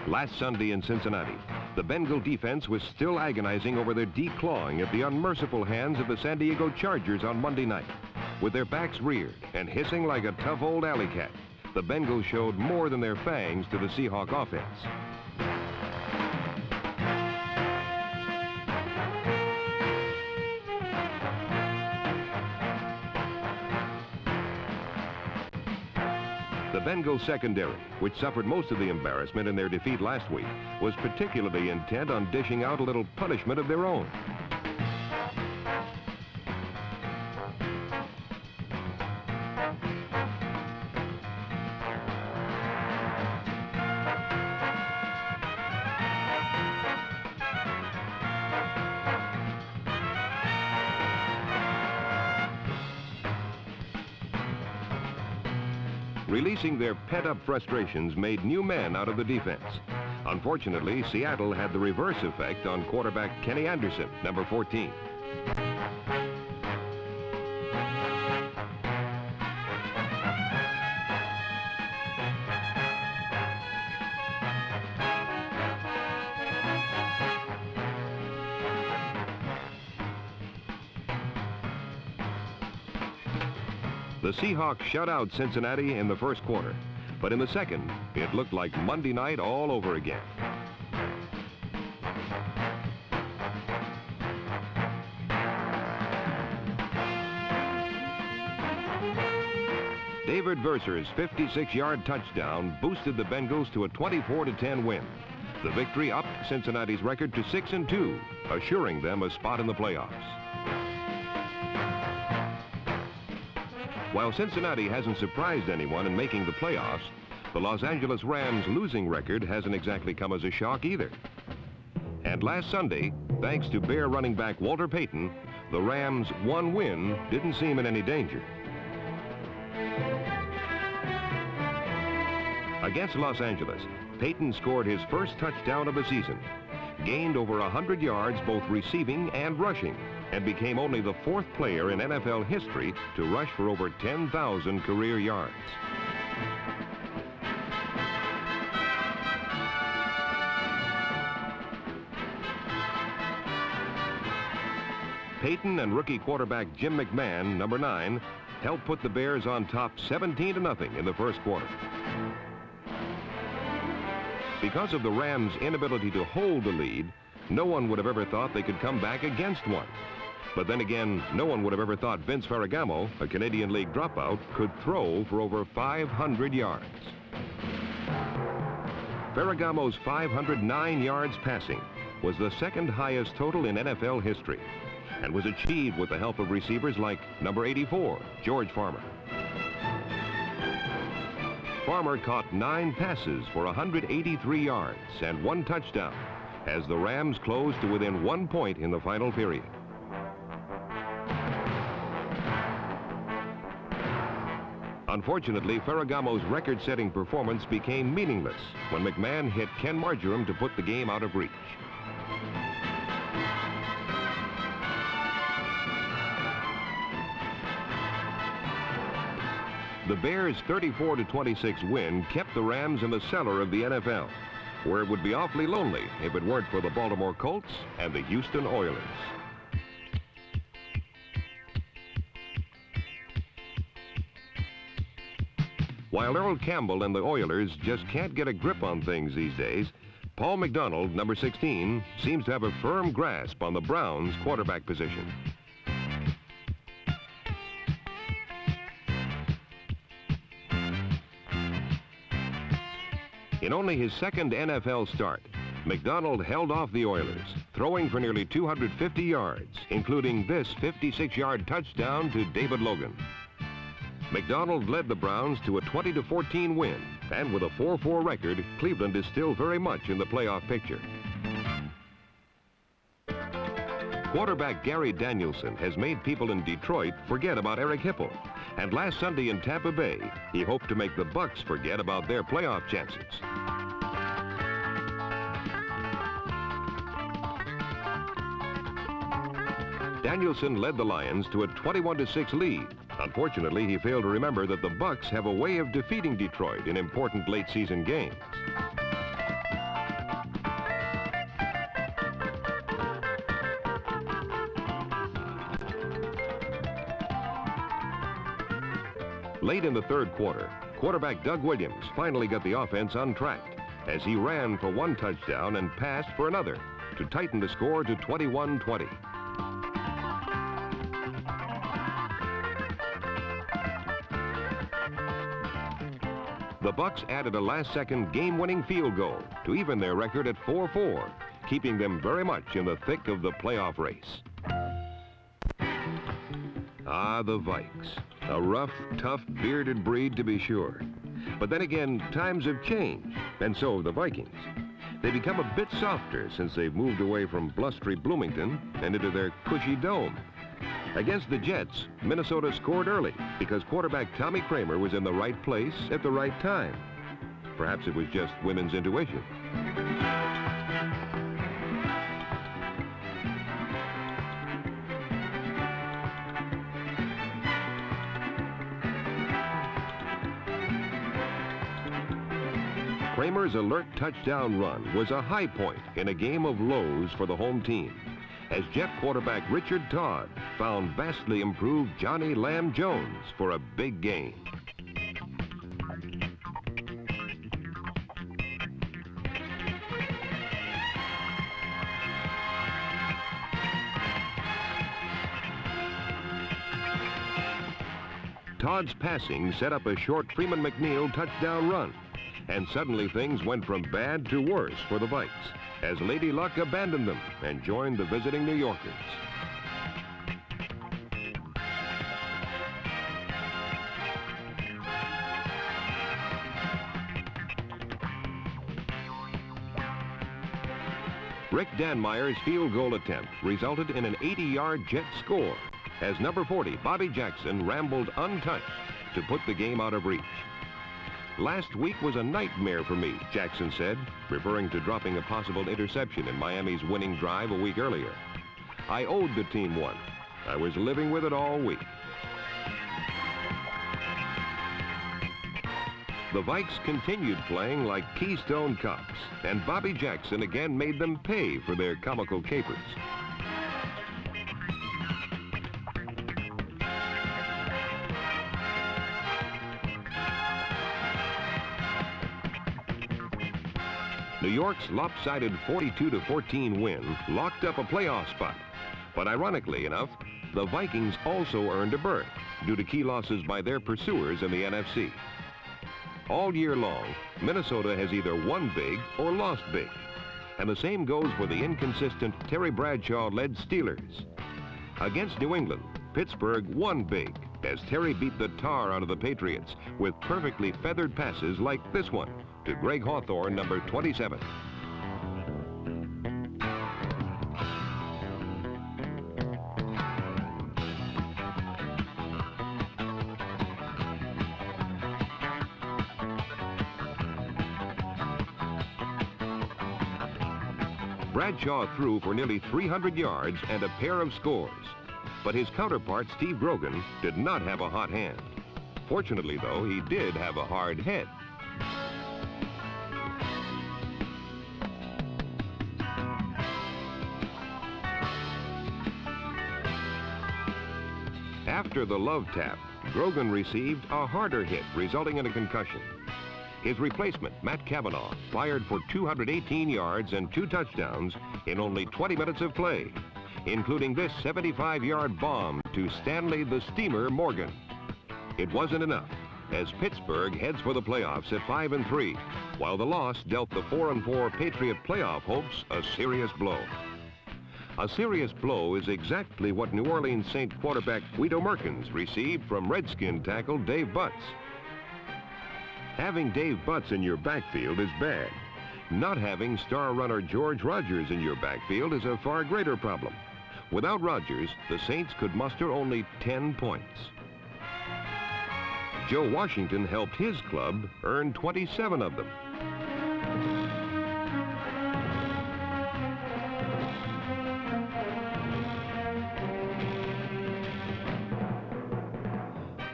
Last Sunday in Cincinnati, the Bengal defense was still agonizing over their declawing at the unmerciful hands of the San Diego Chargers on Monday night. With their backs reared and hissing like a tough old alley cat, the Bengals showed more than their fangs to the Seahawk offense. The Bengal secondary, which suffered most of the embarrassment in their defeat last week, was particularly intent on dishing out a little punishment of their own. Releasing their pent-up frustrations made new men out of the defense. Unfortunately, Seattle had the reverse effect on quarterback Kenny Anderson, number 14. The Seahawks shut out Cincinnati in the first quarter, but in the second, it looked like Monday night all over again. David Verser's 56-yard touchdown boosted the Bengals to a 24-10 win. The victory upped Cincinnati's record to 6-2, assuring them a spot in the playoffs. While Cincinnati hasn't surprised anyone in making the playoffs, the Los Angeles Rams' losing record hasn't exactly come as a shock either. And last Sunday, thanks to Bear running back Walter Payton, the Rams' one win didn't seem in any danger. Against Los Angeles, Payton scored his first touchdown of the season, gained over 100 yards both receiving and rushing, and became only the fourth player in NFL history to rush for over 10,000 career yards. Payton and rookie quarterback Jim McMahon, number 9, helped put the Bears on top 17-0 in the first quarter. Because of the Rams' inability to hold the lead, no one would have ever thought they could come back against one. But then again, no one would have ever thought Vince Ferragamo, a Canadian League dropout, could throw for over 500 yards. Ferragamo's 509 yards passing was the second highest total in NFL history and was achieved with the help of receivers like number 84, George Farmer. Farmer caught 9 passes for 183 yards and 1 touchdown as the Rams closed to within 1 point in the final period. Unfortunately, Ferragamo's record-setting performance became meaningless when McMahon hit Ken Marjoram to put the game out of reach. The Bears' 34-26 win kept the Rams in the cellar of the NFL, where it would be awfully lonely if it weren't for the Baltimore Colts and the Houston Oilers. While Earl Campbell and the Oilers just can't get a grip on things these days, Paul McDonald, number 16, seems to have a firm grasp on the Browns' quarterback position. In only his second NFL start, McDonald held off the Oilers, throwing for nearly 250 yards, including this 56-yard touchdown to David Logan. McDonald led the Browns to a 20-14 win, and with a 4-4 record, Cleveland is still very much in the playoff picture. Quarterback Gary Danielson has made people in Detroit forget about Eric Hipple, and last Sunday in Tampa Bay, he hoped to make the Bucs forget about their playoff chances. Danielson led the Lions to a 21-6 lead. Unfortunately, he failed to remember that the Bucs have a way of defeating Detroit in important late-season games. Late in the third quarter, quarterback Doug Williams finally got the offense untracked as he ran for one touchdown and passed for another to tighten the score to 21-20. The Bucks added a last-second game-winning field goal to even their record at 4-4, keeping them very much in the thick of the playoff race. Ah, the Vikes. A rough, tough, bearded breed to be sure. But then again, times have changed, and so have the Vikings. They've become a bit softer since they've moved away from blustery Bloomington and into their cushy dome. Against the Jets, Minnesota scored early because quarterback Tommy Kramer was in the right place at the right time. Perhaps it was just women's intuition. Kramer's alert touchdown run was a high point in a game of lows for the home team, as Jet quarterback Richard Todd found vastly improved Johnny Lamb Jones for a big gain. Todd's passing set up a short Freeman McNeil touchdown run, and suddenly things went from bad to worse for the Vikes as Lady Luck abandoned them and joined the visiting New Yorkers. Rick Danmeyer's field goal attempt resulted in an 80-yard Jet score as number 40, Bobby Jackson, rambled untouched to put the game out of reach. Last week was a nightmare for me, Jackson said, referring to dropping a possible interception in Miami's winning drive a week earlier. I owed the team one. I was living with it all week. The Vikes continued playing like Keystone Cops, and Bobby Jackson again made them pay for their comical capers. New York's lopsided 42-14 win locked up a playoff spot. But ironically enough, the Vikings also earned a berth due to key losses by their pursuers in the NFC. All year long, Minnesota has either won big or lost big. And the same goes for the inconsistent Terry Bradshaw-led Steelers. Against New England, Pittsburgh won big as Terry beat the tar out of the Patriots with perfectly feathered passes like this one to Greg Hawthorne, number 27. Bradshaw threw for nearly 300 yards and a pair of scores. But his counterpart, Steve Grogan, did not have a hot hand. Fortunately, though, he did have a hard head. After the love tap, Grogan received a harder hit, resulting in a concussion. His replacement, Matt Cavanaugh, fired for 218 yards and 2 touchdowns in only 20 minutes of play, including this 75-yard bomb to Stanley the Steamer Morgan. It wasn't enough, as Pittsburgh heads for the playoffs at 5-3, while the loss dealt the 4-4 Patriot playoff hopes a serious blow. A serious blow is exactly what New Orleans Saints quarterback Guido Merkins received from Redskin tackle Dave Butts. Having Dave Butts in your backfield is bad. Not having star runner George Rogers in your backfield is a far greater problem. Without Rogers, the Saints could muster only 10 points. Joe Washington helped his club earn 27 of them.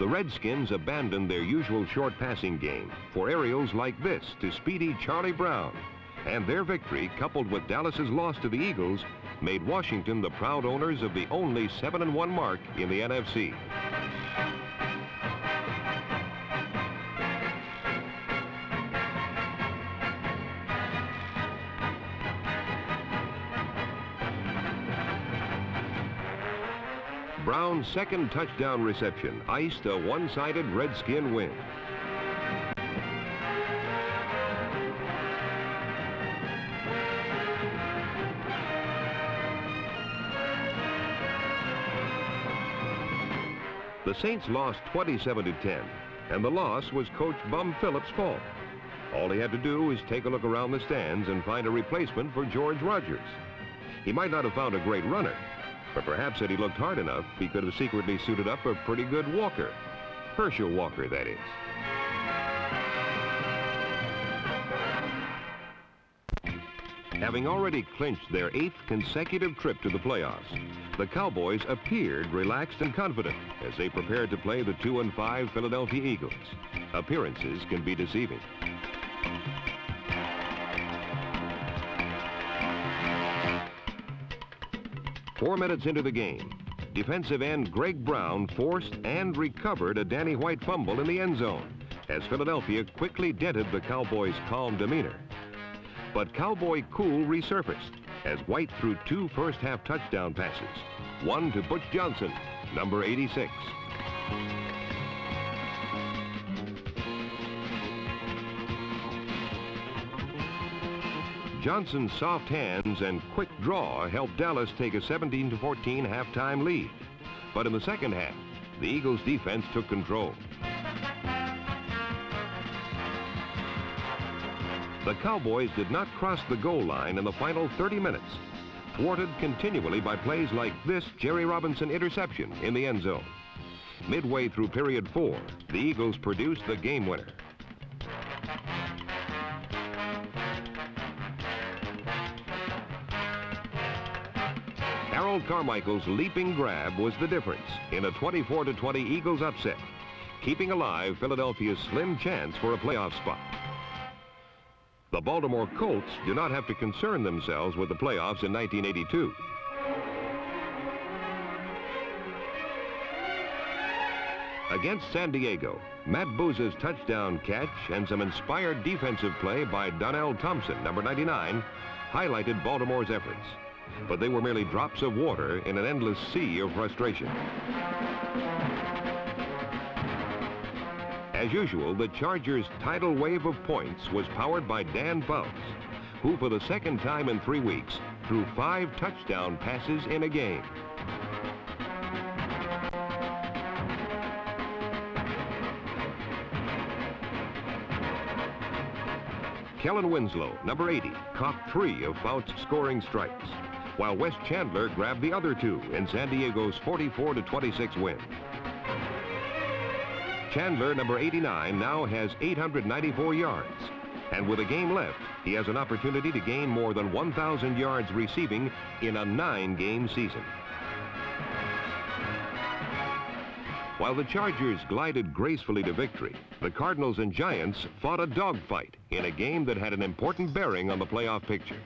The Redskins abandoned their usual short passing game for aerials like this to speedy Charlie Brown. And their victory, coupled with Dallas's loss to the Eagles, made Washington the proud owners of the only 7-1 mark in the NFC. Brown's second touchdown reception iced a one-sided Redskin win. The Saints lost 27-10, and the loss was Coach Bum Phillips' fault. All he had to do was take a look around the stands and find a replacement for George Rogers. He might not have found a great runner, but perhaps had he looked hard enough, he could have secretly suited up a pretty good walker. Herschel Walker, that is. Having already clinched their 8th consecutive trip to the playoffs, the Cowboys appeared relaxed and confident as they prepared to play the 2-5 Philadelphia Eagles. Appearances can be deceiving. Four minutes into the game, defensive end Greg Brown forced and recovered a Danny White fumble in the end zone as Philadelphia quickly dented the Cowboys' calm demeanor. But Cowboy cool resurfaced as White threw 2 first-half touchdown passes, one to Butch Johnson, number 86. Johnson's soft hands and quick draw helped Dallas take a 17-14 halftime lead. But in the second half, the Eagles' defense took control. The Cowboys did not cross the goal line in the final 30 minutes, thwarted continually by plays like this Jerry Robinson interception in the end zone. Midway through period 4, the Eagles produced the game winner. Harold Carmichael's leaping grab was the difference in a 24-20 Eagles upset, keeping alive Philadelphia's slim chance for a playoff spot. The Baltimore Colts do not have to concern themselves with the playoffs in 1982. Against San Diego, Matt Booza's touchdown catch and some inspired defensive play by Donnell Thompson, number 99, highlighted Baltimore's efforts. But they were merely drops of water in an endless sea of frustration. As usual, the Chargers' tidal wave of points was powered by Dan Fouts, who for the second time in 3 weeks threw 5 touchdown passes in a game. Kellen Winslow, number 80, caught 3 of Fouts' scoring strikes, while Wes Chandler grabbed the other 2 in San Diego's 44-26 win. Chandler, number 89, now has 894 yards. And with a game left, he has an opportunity to gain more than 1,000 yards receiving in a 9-game season. While the Chargers glided gracefully to victory, the Cardinals and Giants fought a dogfight in a game that had an important bearing on the playoff picture.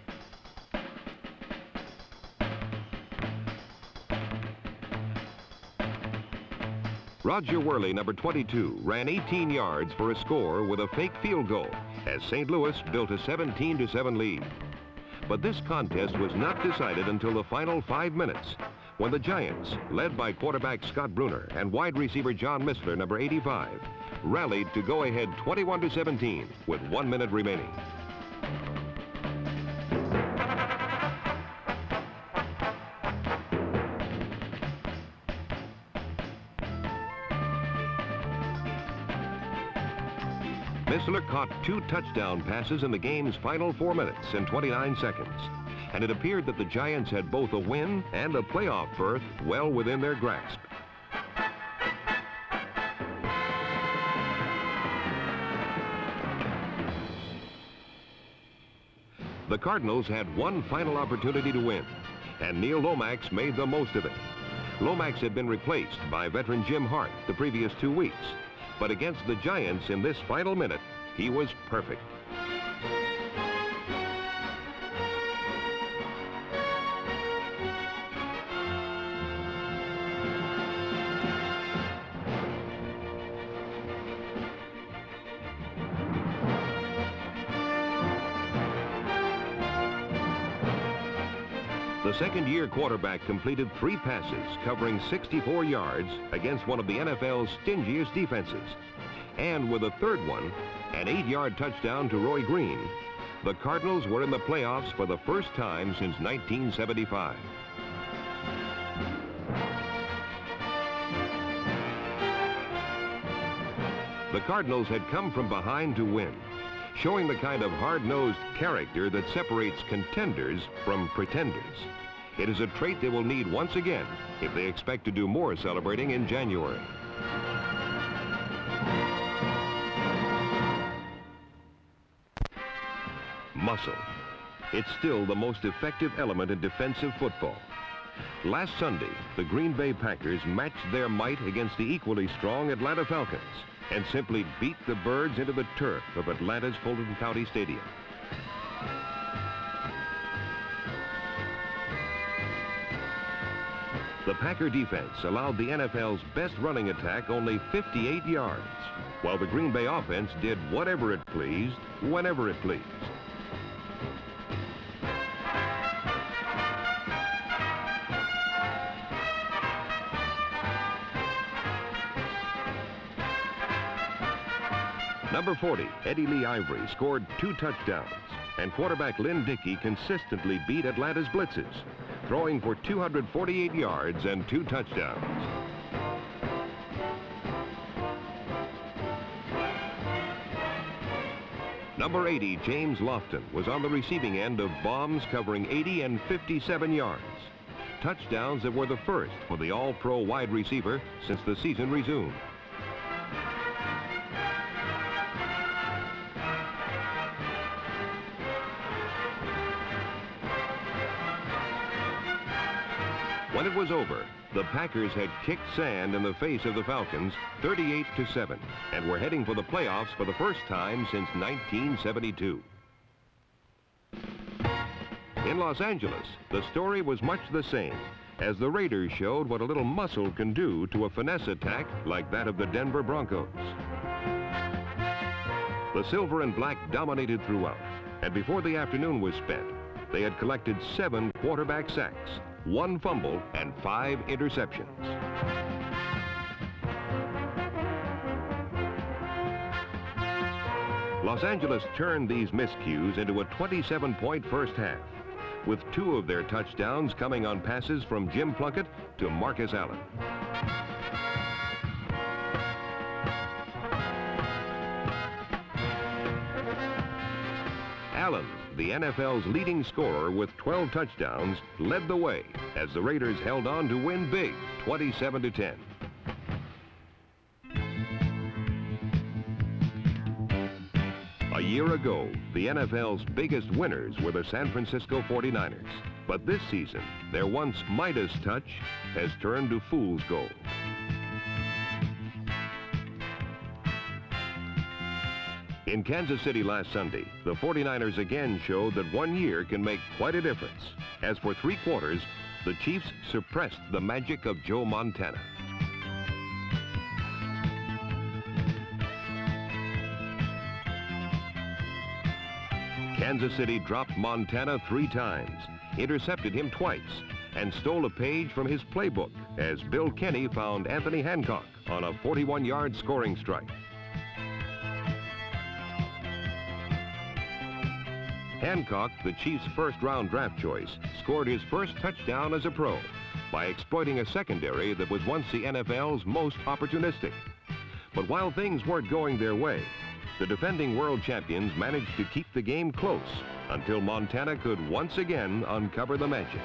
Roger Worley, number 22, ran 18 yards for a score with a fake field goal as St. Louis built a 17-7 lead. But this contest was not decided until the final 5 minutes when the Giants, led by quarterback Scott Bruner and wide receiver John Missler, number 85, rallied to go ahead 21-17 with 1 minute remaining. Missler caught 2 touchdown passes in the game's final 4 minutes and 29 seconds. And it appeared that the Giants had both a win and a playoff berth well within their grasp. The Cardinals had one final opportunity to win, and Neil Lomax made the most of it. Lomax had been replaced by veteran Jim Hart the previous 2 weeks. But against the Giants in this final minute, he was perfect. The second-year quarterback completed 3 passes covering 64 yards against one of the NFL's stingiest defenses. And with a third one, an 8-yard touchdown to Roy Green, the Cardinals were in the playoffs for the first time since 1975. The Cardinals had come from behind to win, showing the kind of hard-nosed character that separates contenders from pretenders. It is a trait they will need once again if they expect to do more celebrating in January. Muscle. It's still the most effective element in defensive football. Last Sunday, the Green Bay Packers matched their might against the equally strong Atlanta Falcons and simply beat the Birds into the turf of Atlanta's Fulton County Stadium. The Packer defense allowed the NFL's best running attack only 58 yards, while the Green Bay offense did whatever it pleased, whenever it pleased. Number 40, Eddie Lee Ivory, scored 2 touchdowns, and quarterback Lynn Dickey consistently beat Atlanta's blitzes, throwing for 248 yards and 2 touchdowns. Number 80, James Lofton, was on the receiving end of bombs covering 80 and 57 yards. Touchdowns that were the first for the All-Pro wide receiver since the season resumed. When it was over, the Packers had kicked sand in the face of the Falcons 38-7 and were heading for the playoffs for the first time since 1972. In Los Angeles, the story was much the same, as the Raiders showed what a little muscle can do to a finesse attack like that of the Denver Broncos. The silver and black dominated throughout, and before the afternoon was spent, they had collected 7 quarterback sacks, 1 fumble, and 5 interceptions. Los Angeles turned these miscues into a 27-point first half, with 2 of their touchdowns coming on passes from Jim Plunkett to Marcus Allen. Allen, the NFL's leading scorer with 12 touchdowns, led the way as the Raiders held on to win big, 27-10. A year ago, the NFL's biggest winners were the San Francisco 49ers. But this season, their once Midas touch has turned to fool's gold. In Kansas City last Sunday, the 49ers again showed that 1 year can make quite a difference. As for 3 quarters, the Chiefs suppressed the magic of Joe Montana. Kansas City dropped Montana 3 times, intercepted him twice, and stole a page from his playbook as Bill Kenny found Anthony Hancock on a 41-yard scoring strike. Hancock, the Chiefs' first-round draft choice, scored his first touchdown as a pro by exploiting a secondary that was once the NFL's most opportunistic. But while things weren't going their way, the defending world champions managed to keep the game close until Montana could once again uncover the magic.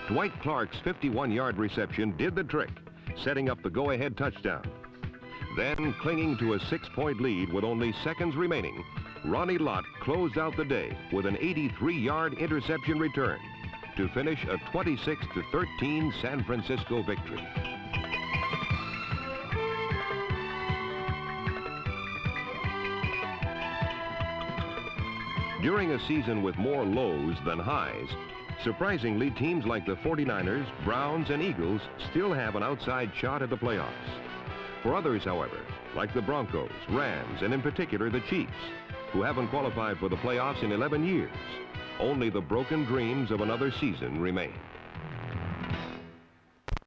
Dwight Clark's 51-yard reception did the trick, setting up the go-ahead touchdown. Then, clinging to a 6-point lead with only seconds remaining, Ronnie Lott closed out the day with an 83-yard interception return to finish a 26-13 San Francisco victory. During a season with more lows than highs, surprisingly, teams like the 49ers, Browns, and Eagles still have an outside shot at the playoffs. For others, however, like the Broncos, Rams, and in particular the Chiefs, who haven't qualified for the playoffs in 11 years, only the broken dreams of another season remain.